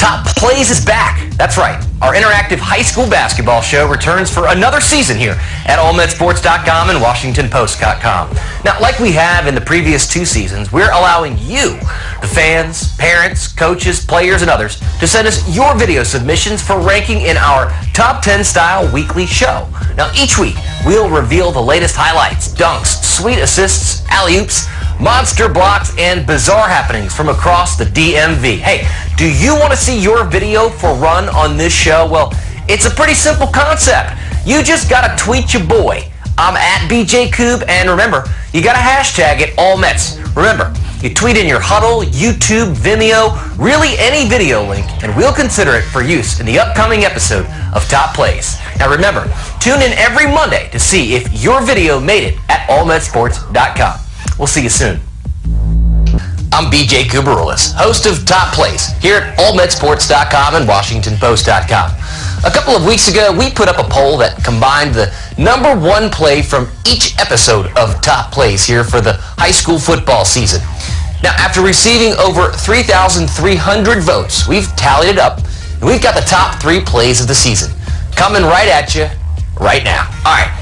Top Plays is back. That's right. Our interactive high school basketball show returns for another season here at allmetsports.com and washingtonpost.com. Now, like we have in the previous 2 seasons, we're allowing you, the fans, parents, coaches, players, and others, to send us your video submissions for ranking in our Top 10 style weekly show. Now, each week, we'll reveal the latest highlights, dunks, sweet assists, alley-oops, monster blocks, and bizarre happenings from across the DMV. Hey, do you want to see your video for run on this show? Well, it's a pretty simple concept. You just got to tweet your boy. I'm at BJ Coob, and remember, you got to hashtag it AllMets. Remember, you tweet in your Huddle, YouTube, Vimeo, really any video link, and we'll consider it for use in the upcoming episode of Top Plays. Now remember, tune in every Monday to see if your video made it at allmetsports.com. We'll see you soon. I'm BJ Kuberulis, host of Top Plays here at allmetsports.com and washingtonpost.com. A couple of weeks ago, we put up a poll that combined the #1 play from each episode of Top Plays here for the high school football season. Now, after receiving over 3,300 votes, we've tallied it up, and we've got the top 3 plays of the season coming right at you right now. All right,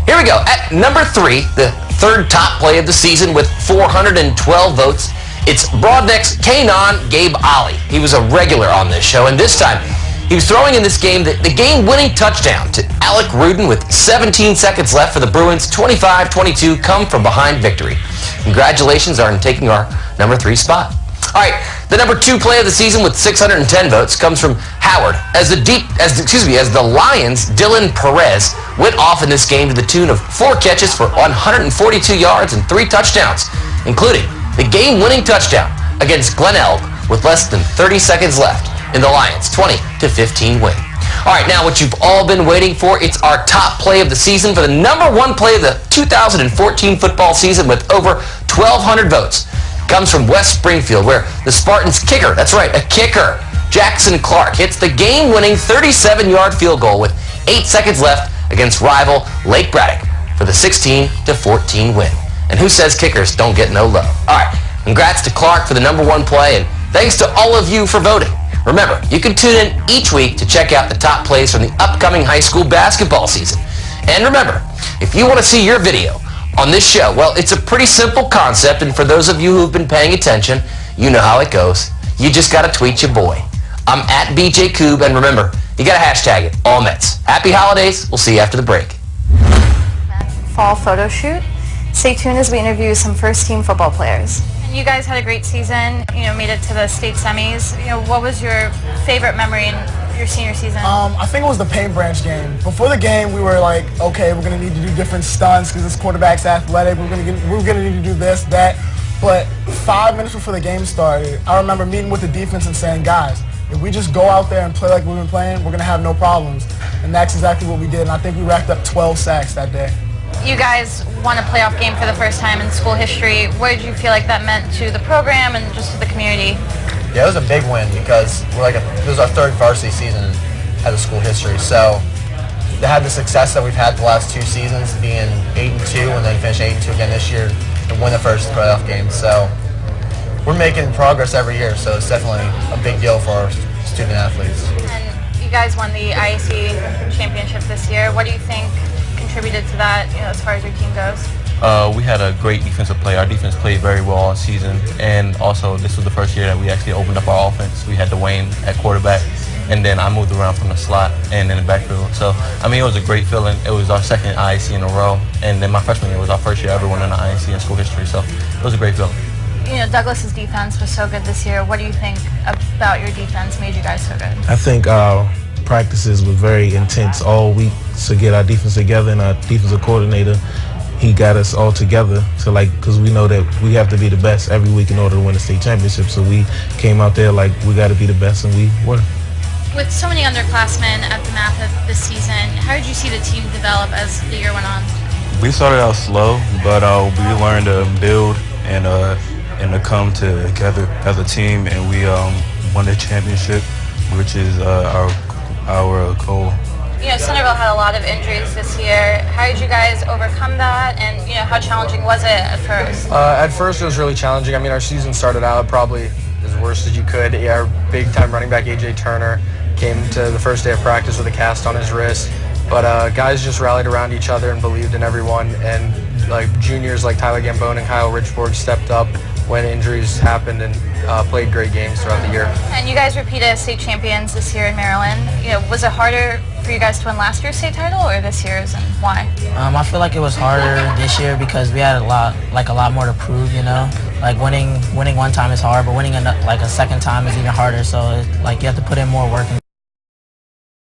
here we go. At number 3, the third top play of the season with 412 votes, it's Broadneck's Kanon Gabe Ali. He was a regular on this show, and this time he was throwing in this game the game-winning touchdown to Alec Rudin with 17 seconds left for the Bruins' 25-22 come-from-behind victory. Congratulations on taking our number 3 spot. All right, the number 2 play of the season with 610 votes comes from Howard as the Lions' Dylan Perez went off in this game to the tune of 4 catches for 142 yards and 3 touchdowns, including the game-winning touchdown against Glen Elg with less than 30 seconds left in the Lions' 20-15 win. All right, now what you've all been waiting for, it's our top play of the season for the #1 play of the 2014 football season with over 1,200 votes. It comes from West Springfield, where the Spartans' kicker, that's right, a kicker, Jackson Clark, hits the game-winning 37-yard field goal with 8 seconds left against rival Lake Braddock for the 16-14 win. And who says kickers don't get no love? All right, congrats to Clark for the #1 play, and thanks to all of you for voting. Remember, you can tune in each week to check out the top plays from the upcoming high school basketball season. And remember, if you want to see your video on this show, well, it's a pretty simple concept, and for those of you who've been paying attention, you know how it goes. You just got to tweet your boy. I'm at BJ Coob, and remember, you got to hashtag it, AllMets. Happy holidays. We'll see you after the break. Fall photo shoot. Stay tuned as we interview some first-team football players. You guys had a great season, made it to the state semis. What was your favorite memory in your senior season? I think it was the Paint Branch game. Before the game, we were like, okay, we're going to need to do different stunts because this quarterback's athletic. We're going to need to do this, that. But 5 minutes before the game started, I remember meeting with the defense and saying, guys, if we just go out there and play like we've been playing, we're going to have no problems. And that's exactly what we did. And I think we racked up 12 sacks that day. You guys won a playoff game for the first time in school history. What did you feel like that meant to the program and just to the community? Yeah, it was a big win because this was our 3rd varsity season at the school history. So to have the success that we've had the last 2 seasons, being 8-2 and then finish 8-2 again this year and win the first playoff game. So we're making progress every year. So it's definitely a big deal for our student athletes. And you guys won the IAC championship this year. What do you think contributed to that, as far as your team goes? We had a great defensive play. Our defense played very well all season, and also this was the first year that we actually opened up our offense. We had Dwayne at quarterback, and then I moved around from the slot and in the backfield. So, it was a great feeling. It was our 2nd IAC in a row, and then my freshman year was our first year ever winning an IAC in school history, so it was a great feeling. Douglas's defense was so good this year. What do you think about your defense made you guys so good? I think practices were very intense all week to get our defense together, and our defensive coordinator, he got us all together to because we know that we have to be the best every week in order to win a state championship. So we came out there like we got to be the best, and we were. With so many underclassmen at the MAP of this season, how did you see the team develop as the year went on? We started out slow, but we learned to build and to come together as a team, and we won the championship, which is our goal. Centerville had a lot of injuries this year. How did you guys overcome that, and how challenging was it at first? At first, it was really challenging. Our season started out probably as worst as you could. Our big-time running back, A.J. Turner, came to the first day of practice with a cast on his wrist. But guys just rallied around each other and believed in everyone. And like juniors like Tyler Gambone and Kyle Richborg stepped up when injuries happened and played great games throughout the year. And you guys repeated as state champions this year in Maryland. Was it harder for you guys to win last year's state title or this year's, and why? I feel like it was harder this year because we had a lot more to prove. Like winning one time is hard, but winning a second time is even harder. So you have to put in more work.